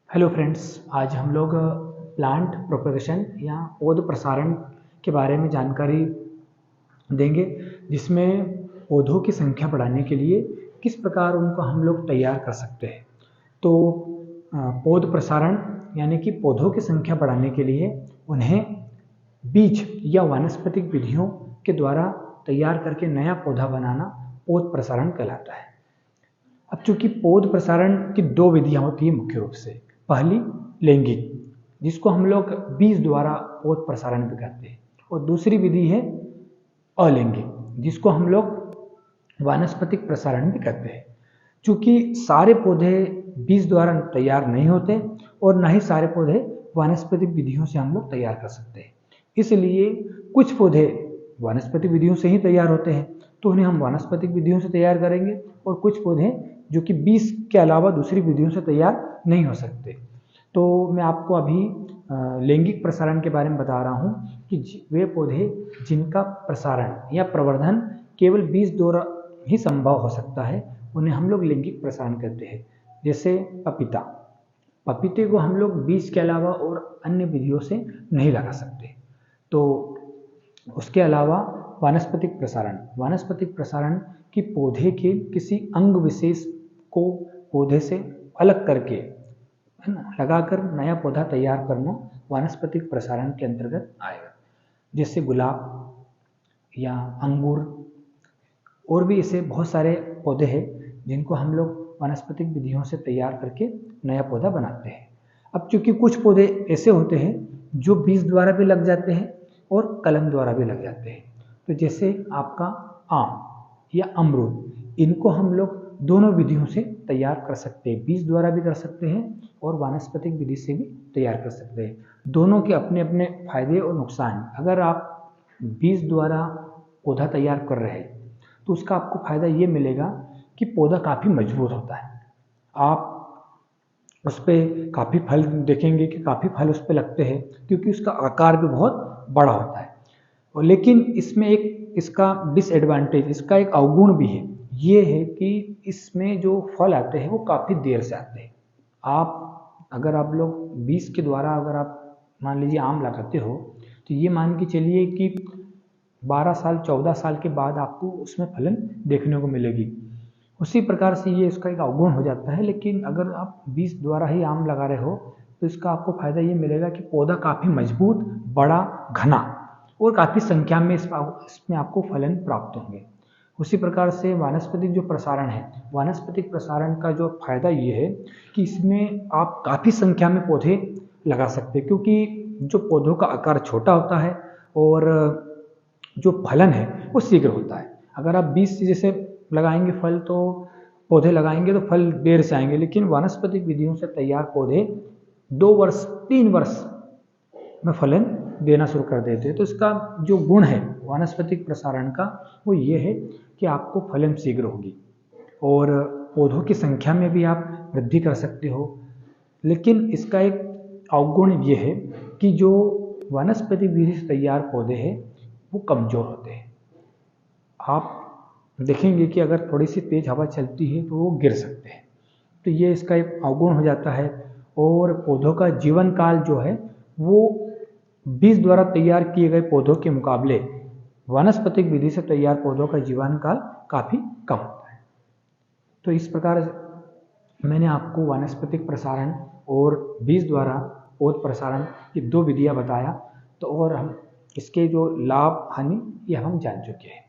Hello friends, आज हम लोग प्लांट प्रोपगेशन या पौध प्रसारण के बारे में जानकारी देंगे, जिसमें पौधों की संख्या बढ़ाने के लिए किस प्रकार उनको हम लोग तैयार कर सकते हैं। तो पौध प्रसारण यानी कि पौधों की संख्या बढ़ाने के लिए उन्हें बीज या वानस्पतिक विधियों के द्वारा तैयार करके नया पौधा बनाना पौध प्रसारण कहलाता है। अब चूंकि पौध प्रसारण की दो विधियां होती हैं मुख्य रूप से। पहली लैंगिक, जिसको हम लोग बीज द्वारा पौध प्रसारण भी करते हैं, और दूसरी विधि है अलैंगिक, जिसको हम लोग वानस्पतिक प्रसारण भी करते हैं। चूंकि सारे पौधे बीज द्वारा तैयार नहीं होते और न ही सारे पौधे वानस्पतिक विधियों से हम लोग तैयार कर सकते हैं, इसलिए कुछ पौधे वानस्पतिक विधियों से ही तैयार होते हैं तो उन्हें हम वानस्पतिक विधियों से तैयार करेंगे, और कुछ पौधे जो कि बीज के अलावा दूसरी विधियों से तैयार नहीं हो सकते। तो मैं आपको अभी लैंगिक प्रसारण के बारे में बता रहा हूँ कि वे पौधे जिनका प्रसारण या प्रवर्धन केवल बीज द्वारा ही संभव हो सकता है, उन्हें हम लोग लैंगिक प्रसारण कहते हैं। जैसे पपीते को हम लोग बीज के अलावा और अन्य विधियों से नहीं लगा सकते। तो उसके अलावा वानस्पतिक प्रसारण की पौधे के किसी अंग विशेष को पौधे से अलग करके, है ना, लगाकर नया पौधा तैयार करना वानस्पतिक प्रसारण के अंतर्गत आएगा। जैसे गुलाब या अंगूर, और भी ऐसे बहुत सारे पौधे हैं जिनको हम लोग वानस्पतिक विधियों से तैयार करके नया पौधा बनाते हैं। अब चूंकि कुछ पौधे ऐसे होते हैं जो बीज द्वारा भी लग जाते हैं और कलम द्वारा भी लग जाते हैं। तो जैसे आपका आम या अमरूद, इनको हम लोग दोनों विधियों से तैयार कर सकते हैं, बीज द्वारा भी कर सकते हैं और वानस्पतिक विधि से भी तैयार कर सकते हैं। दोनों के अपने अपने फायदे और नुकसान। अगर आप बीज द्वारा पौधा तैयार कर रहे हैं तो उसका आपको फायदा ये मिलेगा कि पौधा काफ़ी मजबूत होता है। आप उस पर काफ़ी फल देखेंगे कि काफ़ी फल उस पर लगते हैं, क्योंकि उसका आकार भी बहुत बड़ा होता है। और लेकिन इसमें एक इसका डिसएडवांटेज, इसका एक अवगुण भी है, ये है कि इसमें जो फल आते हैं वो काफ़ी देर से आते हैं। अगर आप लोग बीज के द्वारा अगर आप मान लीजिए आम लगाते हो, तो ये मान के चलिए कि 12 साल 14 साल के बाद आपको उसमें फलन देखने को मिलेगी। उसी प्रकार से ये इसका एक अवगुण हो जाता है। लेकिन अगर आप बीज द्वारा ही आम लगा रहे हो तो इसका आपको फायदा ये मिलेगा कि पौधा काफ़ी मजबूत, बड़ा, घना और काफ़ी संख्या में इसमें आपको फलन प्राप्त होंगे। उसी प्रकार से वानस्पतिक जो प्रसारण है, वानस्पतिक प्रसारण का जो फायदा ये है कि इसमें आप काफ़ी संख्या में पौधे लगा सकते हैं, क्योंकि जो पौधों का आकार छोटा होता है और जो फलन है वो शीघ्र होता है। अगर आप बीज से जैसे लगाएंगे फल, तो पौधे लगाएंगे तो फल देर से आएंगे, लेकिन वानस्पतिक विधियों से तैयार पौधे 2 वर्ष 3 वर्ष में फलन देना शुरू कर देते हैं। तो इसका जो गुण है वानस्पतिक प्रसारण का वो ये है कि आपको फलन शीघ्र होगी और पौधों की संख्या में भी आप वृद्धि कर सकते हो। लेकिन इसका एक अवगुण ये है कि जो वानस्पतिक विधि से तैयार पौधे हैं वो कमज़ोर होते हैं। आप देखेंगे कि अगर थोड़ी सी तेज़ हवा चलती है तो वो गिर सकते हैं। तो ये इसका एक अवगुण हो जाता है। और पौधों का जीवन काल जो है वो बीज द्वारा तैयार किए गए पौधों के मुकाबले वानस्पतिक विधि से तैयार पौधों का जीवन काल काफ़ी कम होता है। तो इस प्रकार मैंने आपको वानस्पतिक प्रसारण और बीज द्वारा पौध प्रसारण की 2 विधियां बताया। तो और हम इसके जो लाभ हानि ये हम जान चुके हैं।